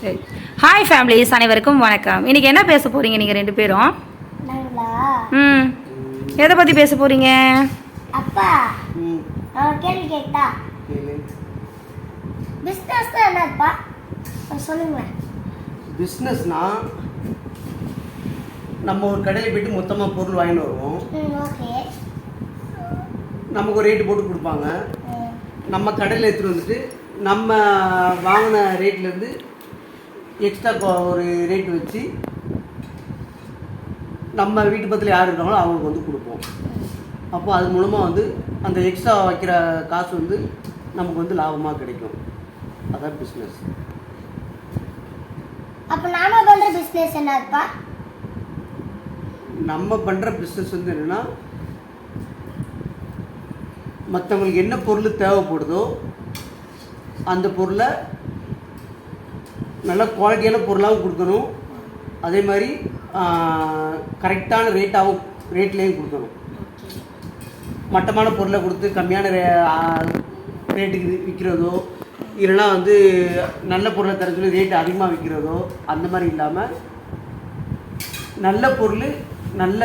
சரி. Hi families, அனைவருக்கும் வணக்கம். இன்னைக்கு என்ன பேச போறீங்க நீங்க ரெண்டு பேரும்? ம் எதை பத்தி பேச போறீங்க? அப்பா நான் கேள்வி கேட்டா பிசினஸ் என்னப்பா சொல்லுங்க. பிஸ்னஸ்னா நம்ம ஒரு கடையில் போய்ட்டு மொத்தமாக பொருள் வாங்கிட்டு வருவோம். ஓகே. நமக்கு ஒரு ரேட்டு போட்டு கொடுப்பாங்க. நம்ம கடையில் எடுத்துகிட்டு வந்துட்டு நம்ம வாங்கின ரேட்லேருந்து எக்ஸ்ட்ரா ஒரு ரேட்டு வச்சு நம்ம வீட்டு பக்கத்தில் யார் இருக்காங்களோ அவங்களுக்கு வந்து கொடுப்போம். அப்போ அது மூலமாக வந்து அந்த எக்ஸ்ட்ரா வைக்கிற காசு வந்து நமக்கு வந்து லாபமாக கிடைக்கும். அதான் பிஸ்னஸ். அப்போ நாம பண்ணுற பிஸ்னஸ் என்னப்பா? நம்ம பண்ணுற பிஸ்னஸ் வந்து என்னென்னா, மற்றவங்களுக்கு என்ன பொருள் தேவைப்படுதோ அந்த பொருளை நல்ல குவாலிட்டியான பொருளாகவும் கொடுக்கணும். அதே மாதிரி கரெக்டான ரேட்லேயும் கொடுக்கணும். மட்டமான பொருளை கொடுத்து கம்மியான ரேட்டுக்கு விற்கிறதோ, இல்லைனா வந்து நல்ல பொருளை தர சொல்லி ரேட்டு அதிகமாக விற்கிறதோ அந்த மாதிரி இல்லாமல் நல்ல பொருள் நல்ல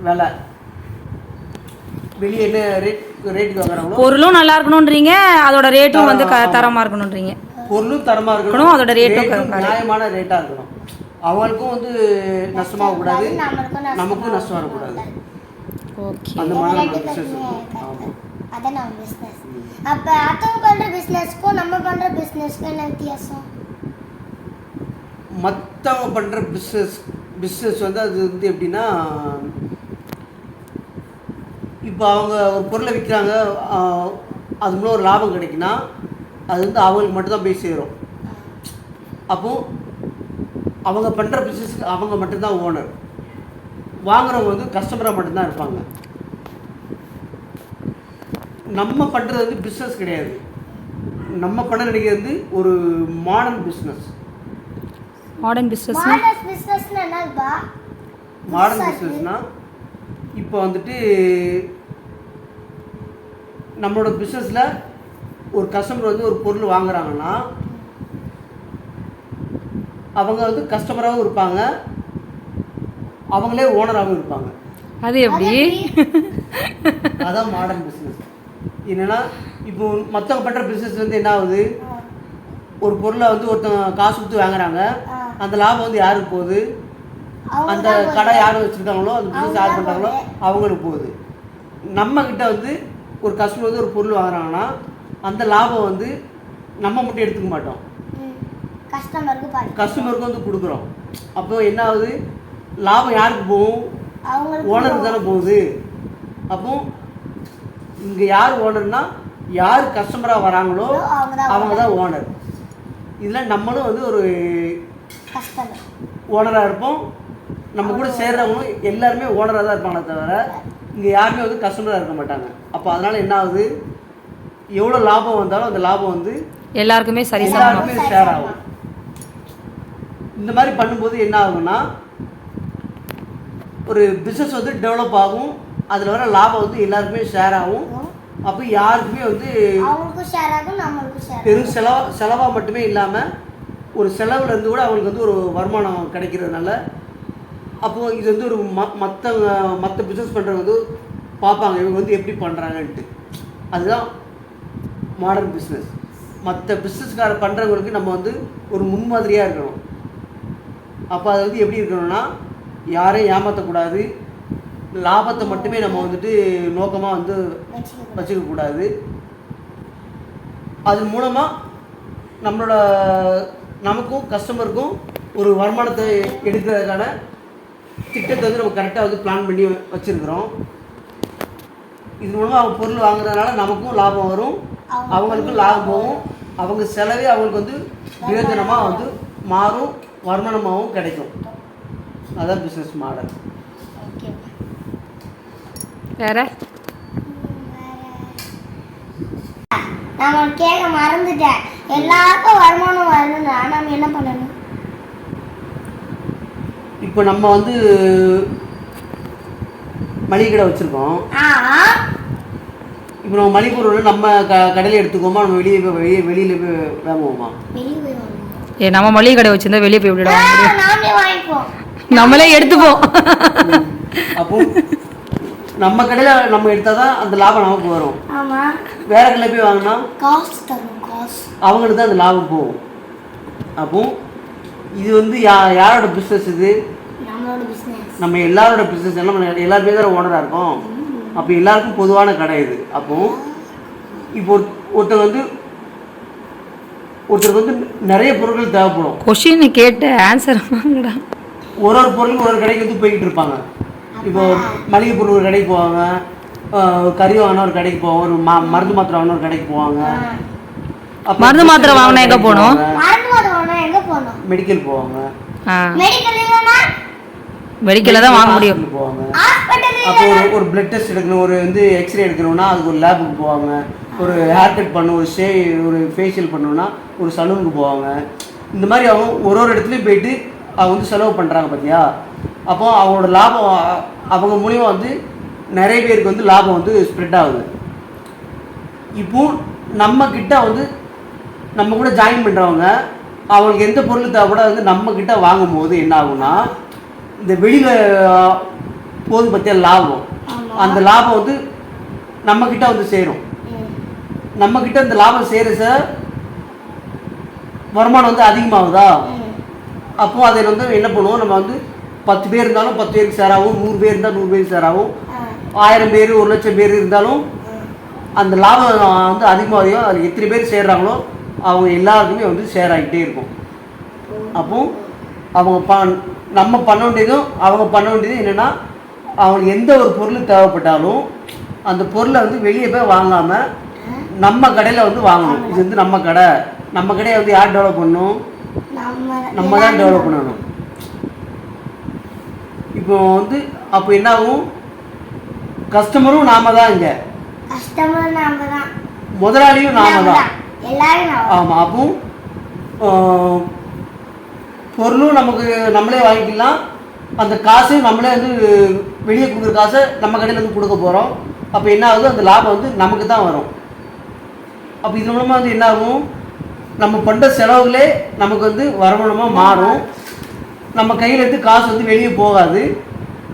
விலை, வெளியே என்ன ரேட்டுக்கு வாங்குறாங்களோ பொருளும் நல்லா இருக்கணும்ன்றீங்க, அதோட ரேட்டும் வந்து தரமாக இருக்கணும்ன்றீங்க. பொருளும் தரமாக இருக்கணும், அதோட ரேட்டும் நியாயமான ரேட்டாக இருக்கணும். அவங்களுக்கும் வந்து நஷ்டமாக கூடாது, நமக்கும் நஷ்டம் வரக்கூடாது. ஓகே. அந்த மாதிரி பிஸ்னஸ். அதான் நம்ம பிஸ்னஸ். அப்போ அடுத்தவங்க பண்ணுற பிஸ்னஸ்க்கும் நம்ம பண்ணுற பிஸ்னஸ்க்கும் என்ன வித்தியாசம்? மற்றவங்க பண்ணுற பிஸ்னஸ் வந்து அது வந்து எப்படின்னா, இப்போ அவங்க ஒரு பொருளை விற்கிறாங்க, அது மூலம் ஒரு லாபம் கிடைக்குன்னா அது வந்து அவங்களுக்கு மட்டும்தான் போய் சேரும். அப்போது அவங்க பண்ணுற பிஸ்னஸ்க்கு அவங்க மட்டும்தான் ஓனர், வாங்குறவங்க வந்து கஸ்டமராக மட்டும்தான் இருப்பாங்க. நம்ம பண்ணுறது வந்து பிஸ்னஸ் கிடையாது. நம்ம பண்ண நினைக்கிறது ஒரு மாடர்ன் பிஸ்னஸ். மாடர்ன் பிஸ்னஸ் என்னப்பா? மாடர்ன் பிஸ்னஸ்னால் இப்போ வந்துட்டு நம்மளோட பிஸ்னஸில் ஒரு கஸ்டமர் வந்து ஒரு பொருள் வாங்குறாங்கன்னா அவங்க வந்து கஸ்டமராகவும் இருப்பாங்க, அவங்களே ஓனராகவும் இருப்பாங்க. அது எப்படி? அதான் மாடர்ன் பிஸ்னஸ். என்னென்னா, இப்போ மற்றவங்க பண்ணுற பிஸ்னஸ் வந்து என்ன ஆகுது, ஒரு பொருளை வந்து ஒருத்தவங்க காசு கொடுத்து வாங்குறாங்க, அந்த லாபம் வந்து யாருக்கு போகுது? அந்த கடை யார் வச்சுருக்காங்களோ, அந்த பிஸ்னஸ் யார் பண்ணுறாங்களோ அவங்களுக்கு போகுது. நம்மக்கிட்ட வந்து ஒரு கஸ்டமர் வந்து ஒரு பொருள் வாங்குறாங்கன்னா அந்த லாபம் வந்து நம்ம மட்டும் எடுத்துக்க மாட்டோம், கஸ்டமருக்கு வந்து கொடுக்குறோம். அப்போ என்ன ஆகுது, லாபம் யாருக்கு போகும்? ஓனருக்கு தானே போகுது. அப்போ இங்கே யார் ஓனர்னா, யார் கஸ்டமராக வராங்களோ அவங்க தான் ஓனர். இதில் நம்மளும் வந்து ஒரு ஓனராக இருப்போம், நம்ம கூட சேர்றவங்களும் எல்லாருமே ஓனராக தான் இருப்பாங்களே தவிர இங்கே யாருமே வந்து கஸ்டமராக இருக்க மாட்டாங்க. அப்போ அதனால் என்ன ஆகுது, எவ்வளோ லாபம் வந்தாலும் அந்த லாபம் வந்து எல்லாருக்குமே எல்லாருக்குமே ஷேர் ஆகும். இந்த மாதிரி பண்ணும்போது என்ன ஆகும்னா, ஒரு பிஸ்னஸ் வந்து டெவலப் ஆகும், அதில் வர லாபம் வந்து எல்லாருக்குமே ஷேர் ஆகும். அப்போ யாருக்குமே வந்து பெரும் செலவாக மட்டுமே இல்லாமல் ஒரு செலவுலேருந்து கூட அவங்களுக்கு வந்து ஒரு வருமானம் கிடைக்கிறதுனால, அப்போது இது வந்து ஒரு மற்ற பிஸ்னஸ் பண்ணுறவங்க வந்து பார்ப்பாங்க இவங்க வந்து எப்படி பண்ணுறாங்கன்ட்டு. அதுதான் மாடர்ன் பிஸ்னஸ். மற்ற பிஸ்னஸ்கார பண்ணுறவங்களுக்கு நம்ம வந்து ஒரு முன்மாதிரியாக இருக்கணும். அப்போ அது வந்து எப்படி இருக்கணும்னா, யாரையும் ஏமாற்றக்கூடாது, லாபத்தை மட்டுமே நம்ம வந்துட்டு நோக்கமாக வந்து வச்சுக்கக்கூடாது. அது மூலமாக நமக்கும் கஸ்டமருக்கும் ஒரு வருமானத்தை எடுக்கிறதுக்கான திட்டத்தை வந்து நம்ம கரெக்டாக வந்து பிளான் பண்ணி வச்சுருக்குறோம். இது மூலமாக அவங்க பொருள் வாங்குறதுனால நமக்கும் லாபம் வரும், அவங்களுக்கும் லாபம் போகும், அவங்க செலவே அவங்களுக்கு வந்து பிரயோஜனமாக வந்து மாறும், வருமானமாகவும் கிடைக்கும். அதான் பிஸ்னஸ் மாடல். வேற நான் கேட்க மறந்துட்டேன். எல்லாருக்கும் வருமானம் வரணும்னா நம்ம என்ன பண்ணணும்? இப்போ நம்ம வந்து மளிகை கடை வச்சுருக்கோம். இப்போ நம்ம மளிகை பொருள் நம்ம கடையில் எடுத்துக்கோமா, நம்ம வெளியில் போய் வாங்குவோமா? நம்ம மளிகை கடை வச்சிருந்தா வெளியே போய் விட்டுடுவாங்க. நாமே வாங்கிப்போம். நம்மளே எடுத்துப்போம். அப்போ நம்ம கடையில் நம்ம எடுத்தால் தான் அந்த லாபம் நமக்கு வரும். ஆமா. வேற கடையில் போய் வாங்கினா காசு தரும், காசு அவங்களுக்கு தான் அந்த லாபம் போகும். அப்போ இது வந்து யாரோட பிஸ்னஸ் இது? நம்மளோட பிசினஸ். நம்ம எல்லாரோட பிஸ்னஸ். எல்லாருமே தான் ஓனராக இருக்கோம். அப்போ எல்லாருக்கும் பொதுவான கடை இது. அப்போ இப்போ ஒருத்தருக்கு வந்து நிறைய பொருட்கள் தேவைப்படும். கொஷின் கேட்ட ஆன்சர் ஒரு பொருளுக்கு ஒரு கடைக்கு வந்து போய்கிட்டு இருப்பாங்க. இப்போ மளிகை பொருள் ஒரு கடைக்கு போவாங்க, கறி வாங்கினா ஒரு கடைக்கு போவாங்க, ஒரு மருந்து மாத்திரை வாங்கினா ஒரு கடைக்கு போவாங்க. மருந்து மாத்திரை வாங்கினா எங்கே போகணும்? மெடிக்கல் போவாங்க. மெடிக்கலில் தான் வாங்க முடியும். போவாங்க. அப்போ ஒரு பிளட் டெஸ்ட் எடுக்கணும், ஒரு வந்து எக்ஸ்ரே எடுக்கணும்னா அதுக்கு ஒரு லேபுக்கு போவாங்க. ஒரு ஹேர் கட் பண்ணணும், ஒரு ஃபேஷியல் பண்ணணும்னா ஒரு சலூனுக்கு போவாங்க. இந்த மாதிரி அவங்க ஒரு இடத்துலையும் போயிட்டு அவங்க வந்து செலவு பண்ணுறாங்க பார்த்தியா. அப்போ அவங்களோட லாபம் அவங்க மூலிமா வந்து நிறைய பேருக்கு வந்து லாபம் வந்து ஸ்ப்ரெட் ஆகுது. இப்போ நம்மக்கிட்ட வந்து நம்ம கூட ஜாயின் பண்ணுறவங்க அவங்களுக்கு எந்த பொருள் தேவைப்பட வந்து நம்மக்கிட்ட வாங்கும் போது என்ன ஆகும்னா, இந்த வெளியில் போது பற்றிய லாபம், அந்த லாபம் வந்து நம்மக்கிட்ட வந்து சேரும். நம்மக்கிட்ட இந்த லாபம் சேர வருமானம் வந்து அதிகமாகுதா. அப்போது அதில் வந்து என்ன பண்ணுவோம், நம்ம வந்து 10 பேர் இருந்தாலும் 10 பேருக்கு சேராகும், 100 பேர் இருந்தால் 100 பேருக்கு சேராகும், 1000 பேர் 1,00,000 பேர் இருந்தாலும் அந்த லாபம் வந்து அதிகமாகும். அதில் எத்தனை பேர் சேர்றாங்களோ அவங்க எல்லாருக்குமே வந்து ஷேர் ஆகிட்டே இருக்கும். அப்போ அவங்க நம்ம பண்ண வேண்டியதும் அவங்க பண்ண வேண்டியதும் என்னென்னா, அவங்களுக்கு எந்த ஒரு பொருள் தேவைப்பட்டாலும் அந்த பொருளை வந்து வெளியே போய் வாங்காமல் நம்ம கடையில் வந்து வாங்கணும். இது வந்து நம்ம கடையை வந்து யார் டெவலப் பண்ணணும்? நம்ம தான் டெவலப் பண்ணணும். இப்போ வந்து அப்போ என்ன ஆகும், கஸ்டமரும் நாம தான், இங்கே முதலாளியும் நாம தான். ஆமாம். அப்போ பொருளும் நமக்கு நம்மளே வாங்கிக்கலாம், அந்த காசையும் நம்மளே வந்து வெளியே கொடுக்குற காசை நம்ம கடையில் வந்து கொடுக்க போகிறோம். அப்போ என்ன ஆகுது, அந்த லாபம் வந்து நமக்கு தான் வரும். அப்போ இது மூலமாக வந்து என்ன ஆகும், நம்ம பண்ணுற செலவுகளே நமக்கு வந்து வருமானமாக மாறும். நம்ம கையில் இருந்து காசு வந்து வெளியே போகாது.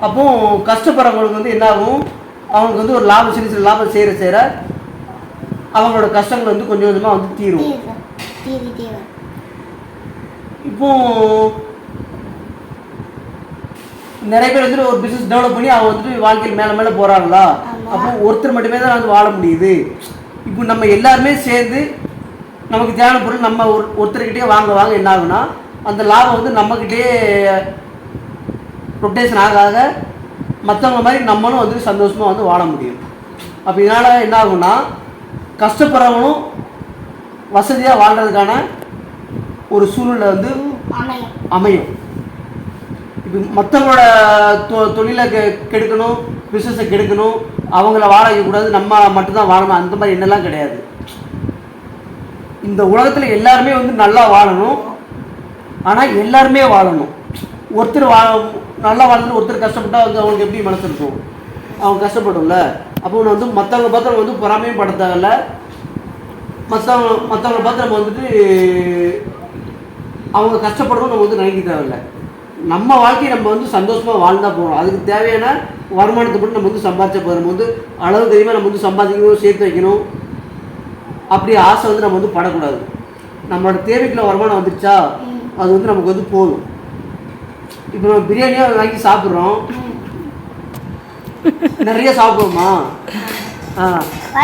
அப்போது கஷ்டப்படுறவங்களுக்கு வந்து என்ன ஆகும், அவங்களுக்கு வந்து ஒரு லாபம் சின்ன லாபம் சேர அவங்களோட கஷ்டங்கள் வந்து கொஞ்சம் கொஞ்சமாக வந்து தீரும். இப்போ நிறைய பேர் வந்துட்டு ஒரு பிஸ்னஸ் டெவலப் பண்ணி அவங்க வந்துட்டு வாழ்க்கையில் மேலே போகிறாங்களா. அப்போ ஒருத்தர் மட்டுமே தான் வந்து வாழ முடியுது. இப்போ நம்ம எல்லாருமே சேர்ந்து நமக்கு தேவையான பொருள் நம்ம ஒருத்தர்கிட்டே வாங்க என்ன ஆகுனா, அந்த லாபம் வந்து நம்மக்கிட்டே ரொட்டேஷன் ஆக மற்றவங்க மாதிரி நம்மளும் வந்து சந்தோஷமாக வந்து வாழ முடியும். அப்போ இதனால் என்ன ஆகுனா, கஷ்டப்படுறவங்களும் வசதியாக வாழ்கிறதுக்கான ஒரு சூழ்நிலை வந்து அமையும். இப்போ மற்றவங்களோட தொழிலை கெடுக்கணும், பிஸ்னஸை கெடுக்கணும், அவங்கள வாழ வைக்கக்கூடாது, நம்ம மட்டும்தான் வாழணும், அந்த மாதிரி என்னெல்லாம் கிடையாது. இந்த உலகத்தில் எல்லாருமே வந்து நல்லா வாழணும். ஆனால் எல்லாருமே வாழணும். ஒருத்தர் நல்லா வாழ்ந்து ஒருத்தர் கஷ்டப்பட்டால் வந்து அவங்களுக்கு எப்படி மனசு இருக்கும், அவங்க கஷ்டப்படும்ல. அப்போ வந்து மற்றவங்க பார்த்து வந்து பொறாமையும் பட தேவையில்ல, மற்றவங்களை பார்த்து நம்ம வந்துட்டு அவங்க கஷ்டப்படணும் நம்ம வந்து நினைக்க தேவையில்லை. நம்ம வாழ்க்கையை நம்ம வந்து சந்தோஷமாக வாழ்ந்தால் போகிறோம். அதுக்கு தேவையான வருமானத்தை மட்டும் நம்ம வந்து சம்பாதிச்சா போகிறோம். நம்ம வந்து அளவு தெரியுமா நம்ம வந்து சம்பாதிக்கணும், சேர்த்து வைக்கணும், அப்படி ஆசை வந்து நம்ம வந்து படக்கூடாது. நம்மளோட தேவைக்குள்ள வருமானம் வந்துடுச்சா அது வந்து நமக்கு வந்து போதும். இப்போ நம்ம பிரியாணியாக வாங்கி சாப்பிட்றோம், நிறைய சாப்பிடுவோமா?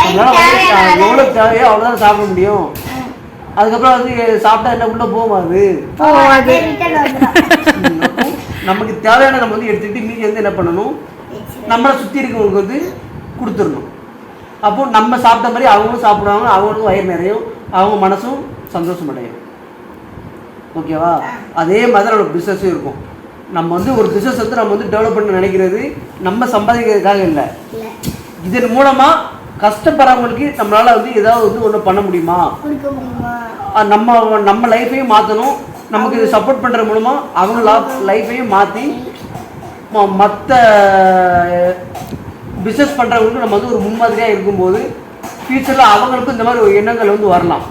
எவ்வளோ தேவையோ அவ்வளோதான் சாப்பிட முடியும். அதுக்கப்புறம் வந்து சாப்பிட்டா என்ன உள்ள போகாது. நமக்கு தேவையான நம்ம வந்து எடுத்துக்கிட்டு மீதி வந்து என்ன பண்ணணும், நம்மளை சுற்றி இருக்கவங்களுக்கு வந்து கொடுத்துடணும். அப்போ நம்ம சாப்பிட்ட மாதிரி அவங்களும் சாப்பிடுவாங்க, அவங்களுக்கும் வயிறு நிறையும், அவங்க மனசும் சந்தோஷம் அடையும். ஓகேவா? அதே மாதிரி நம்ம பிஸ்னஸும் இருக்கும். நம்ம வந்து ஒரு பிஸ்னஸ் வந்து நம்ம வந்து டெவலப் பண்ண நினைக்கிறது நம்ம சம்பாதிக்கிறதுக்காக இல்லை. இதன் மூலமாக கஷ்டப்படுறவங்களுக்கு நம்மளால் வந்து ஏதாவது வந்து ஒன்று பண்ண முடியுமா, நம்ம லைஃப்பையும் மாற்றணும். நமக்கு இது சப்போர்ட் பண்ணுற மூலமாக அவங்க லைஃப்பையும் மாற்றி மற்ற பிஸ்னஸ் பண்ணுறவங்களுக்கு நம்ம வந்து ஒரு முன்மாதிரியாக இருக்கும்போது ஃப்யூச்சரில் அவங்களுக்கும் இந்த மாதிரி ஒரு எண்ணங்கள் வந்து வரலாம்.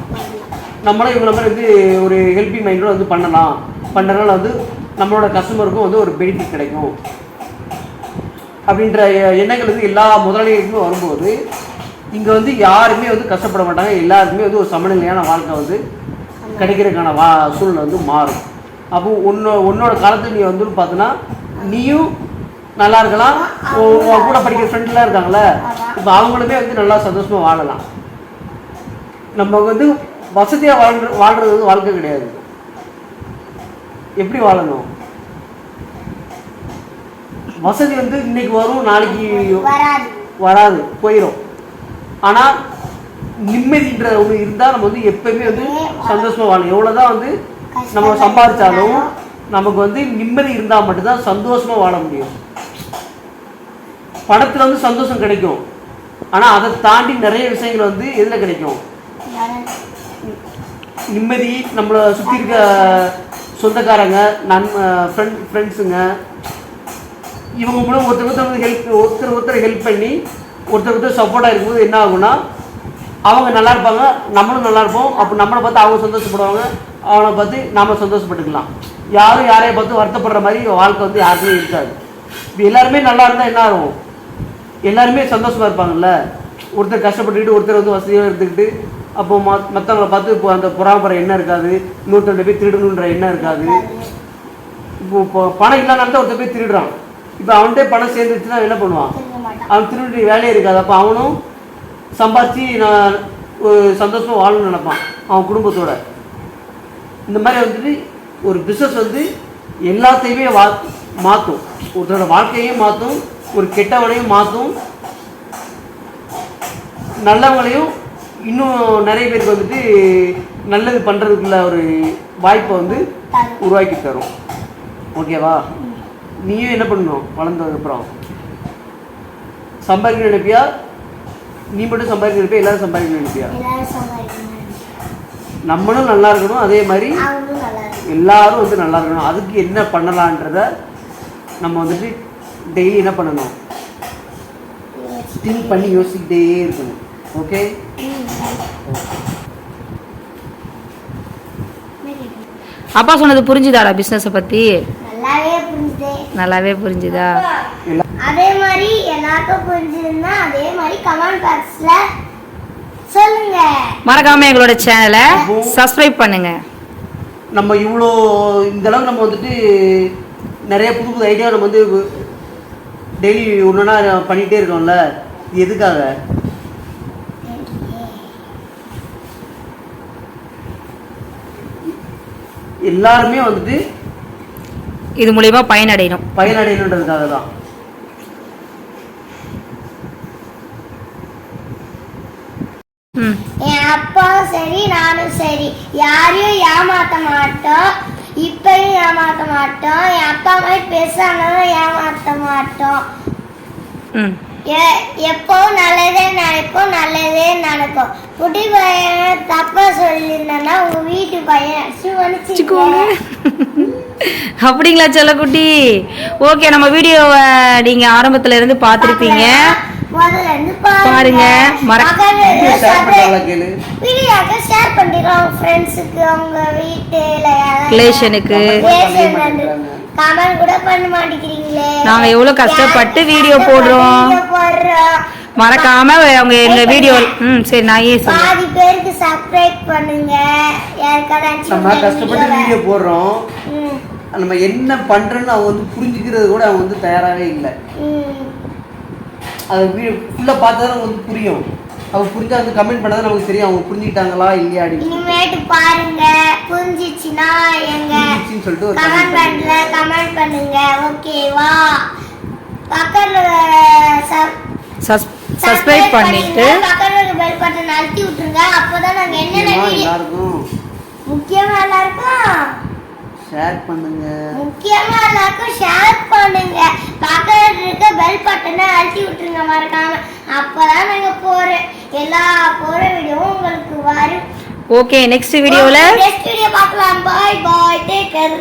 நம்மளும் இவங்கள மாதிரி வந்து ஒரு ஹெல்பிங் மைண்டோட வந்து பண்ணுறதுனால வந்து நம்மளோட கஸ்டமருக்கும் வந்து ஒரு பெனிஃபிட் கிடைக்கும் அப்படின்ற எண்ணங்கள் வந்து எல்லா முதலாளிகளுக்குமே வரும்போது இங்கே வந்து யாருமே வந்து கஷ்டப்பட மாட்டாங்க. எல்லாருக்குமே வந்து ஒரு சமநிலையான வாழ்க்கை வந்து கிடைக்கிறதுக்கான சூழ்நிலை வந்து மாறும். அப்போ உன்னோட காலத்தில் நீ வந்து பார்த்தோன்னா நீயும் நல்லா இருக்கலாம், கூட படிக்கிற ஃப்ரெண்ட்லாம் இருக்காங்களே, இப்போ அவங்களுமே வந்து நல்லா சந்தோஷமாக வாழலாம். நம்ம வந்து வசதியாக வாழ்கிறது வந்து வாழ்க்கை கிடையாது. எப்படி வாழணும்? வசதி வந்து இன்னைக்கு வரும், நாளைக்கு வராது, போயிடும். ஆனால் நிம்மதின்ற ஒன்று இருந்தால் நம்ம வந்து எப்பயுமே வந்து சந்தோஷமாக வாழணும். எவ்வளோதான் வந்து நம்ம சம்பாதிச்சாலும் நமக்கு வந்து நிம்மதி இருந்தால் மட்டும்தான் சந்தோஷமாக வாழ முடியும். பணத்தில் வந்து சந்தோஷம் கிடைக்கும், ஆனால் அதை தாண்டி நிறைய விஷயங்கள் வந்து எதில் கிடைக்கும்? நிம்மதி, நம்மளை சுற்றி இருக்க சொந்தக்காரங்க, ஃப்ரெண்ட்ஸுங்க, இவங்க மூலம் ஒருத்தர் ஹெல்ப் பண்ணி ஒருத்தர் சப்போர்ட்டாக இருக்கும்போது என்ன ஆகும்னா அவங்க நல்லா இருப்பாங்க, நம்மளும் நல்லா இருப்போம். அப்போ நம்மளை பார்த்து அவங்க சந்தோஷப்படுவாங்க, அவனை பார்த்து நாம் சந்தோஷப்பட்டுக்கலாம். யாரும் யாரையை பார்த்து வருத்தப்படுற மாதிரி வாழ்க்கை வந்து யாருக்குமே இருக்காது. இப்போ எல்லாருமே நல்லா இருந்தால் என்ன ஆகும்? எல்லாருமே சந்தோஷமாக இருப்பாங்கல்ல. ஒருத்தர் கஷ்டப்பட்டுக்கிட்டு ஒருத்தர் வந்து வசதியாக இருந்துக்கிட்டு அப்போ மற்றவங்களை பார்த்து இப்போ அந்த பொறாமப்படுற எண்ணம் இருக்காது, இன்னொருத்தர் போய் திருடணுன்ற எண்ணம் இருக்காது. இப்போ பணம் இல்லாதனால தான் ஒருத்தர் போய் திருடுறான். இப்போ அவன்கிட்ட பணம் சேர்ந்துச்சுன்னா என்ன பண்ணுவான்? அவன் திருடி வேலையே இருக்காது. அப்போ அவனும் சம்பாதிச்சு நான் ஒரு சந்தோஷமாக வாழணும்னு நினைப்பான் அவன் குடும்பத்தோட. இந்த மாதிரி வந்துட்டு ஒரு பிஸ்னஸ் வந்து எல்லாத்தையுமே மாற்றும், ஒருத்தரோட வாழ்க்கையும் மாற்றும், ஒரு கெட்டவனையும் மாற்றும், நல்லவங்களையும் இன்னும் நிறைய பேருக்கு வந்துட்டு நல்லது பண்ணுறதுக்குள்ள ஒரு வாய்ப்பை வந்து உருவாக்கி தரும். ஓகேவா? நீயும் என்ன பண்ணணும்? வளர்ந்ததுக்கப்புறம் சம்பாதிக்க நினைப்பியா? நீ மட்டும் சம்பாதிக்க நினைப்பியா? எல்லாரும் சம்பாதிக்க நினைப்பியா? நம்மளும் நல்லா இருக்கணும், அதே மாதிரி எல்லாரும் வந்து நல்லா இருக்கணும். அதுக்கு என்ன பண்ணலான்றத நம்ம வந்துட்டு டெய்லி என்ன பண்ணணும்? திங்க் பண்ணி யோசிக்கிட்டே இருக்கணும். ஓகே? அப்பா சொன்னது புரிஞ்சுதாடா? பிஸ்னஸை பற்றி நல்லாவே புரிஞ்சுதா? அதே மாதிரி எல்லாருக்கும் புரிஞ்சுதுன்னா அதே மாதிரி கமெண்ட் பாக்ஸ்ல சொல்லுங்க. மறக்காம எங்களோட சேனலை சப்ஸ்கிரைப் பண்ணுங்க. நம்ம இவ்வளோ இந்த அளவுக்கு நம்ம வந்துட்டு நிறைய புது புது ஐடியா நம்ம வந்து டெய்லி ஒன்றுனா பண்ணிகிட்டே இருக்கோம்ல. இது எதுக்காக? எல்லாருமே வந்துட்டு இது மூலியமா பயனடையணுன்றதுக்காக தான். என் அப்பாவும் சரி நானும் சரி யாரையும் ஏமாத்த மாட்டோம், இப்பயும் ஏமாத்த மாட்டோம். என் அப்பா மாதிரி பேசாமலும் ஏமாத்த மாட்டோம். எப்பவும் நல்லதே நினைப்போம், நல்லதே நடக்கும். குட்டி பையன் தப்பா சொல்லியிருந்தேன்னா உங்க வீட்டு பையன் அடிச்சுக்கோங்க. அப்படிங்களா செல்லக்குட்டி? ஓகே, நம்ம வீடியோவை நீங்க ஆரம்பத்துல இருந்து பார்த்துருப்பீங்க, பாருங்க. ஷேர் பண்ணிடுறோம் ஃப்ரெண்ட்ஸுக்கு, அவங்க வீட்டுல ரிலேஷனுக்கு. கமெண்ட் கூட பண்ண மாட்டேங்கிறீங்களே. நாங்க எவ்வளவு கஷ்டப்பட்டு வீடியோ போடுறோம். மறக்காம அவங்க எங்க வீடியோ சரி நான் பாதி பேருக்கு சப்ஸ்கிரைப் பண்ணுங்க. நம்ம கஷ்டப்பட்டு வீடியோ போடுறோம், நம்ம என்ன பண்றோம்னு அவங்க வந்து புரிஞ்சுக்கிறது கூட அவங்க வந்து தயாராகவே இல்லை. அது வீடியோ ஃபுல்லாக பார்த்தா தான் வந்து புரியும். அவங்க புரிஞ்சா வந்து கமெண்ட் பண்ணாதான் நமக்கு தெரியும் அவங்க புரிஞ்சுக்கிட்டாங்களா இல்லையா. இனிமேட்டு பாருங்க, புரிஞ்சிச்சுன்னா எங்க சொல்லிட்டு கமெண்ட் பண்ணுங்க. ஓகேவா? பக்கத்துல சப்ஸ்கிரைப் பண்ணிட்டு பக்கத்துல பெல் பட்டன் அழுத்தி விட்டுருங்க. அப்பதான் நாங்க என்னென்ன வீடியோ முக்கியமா எல்லாருக்கும் ஷேர் பண்ணுங்க. முக்கியமா எல்லாருக்கும் ஷேர் பண்ணுங்க. பக்கத்துல இருக்க பெல் பட்டனை அழுத்தி விட்டுருங்க மறக்காம. அப்பதான் நாங்க எல்லா வீடியோவும் உங்களுக்கு வரும். ஓகே, நெக்ஸ்ட் வீடியோல பார்க்கலாம். பாய் பாய், டேக் கேர்.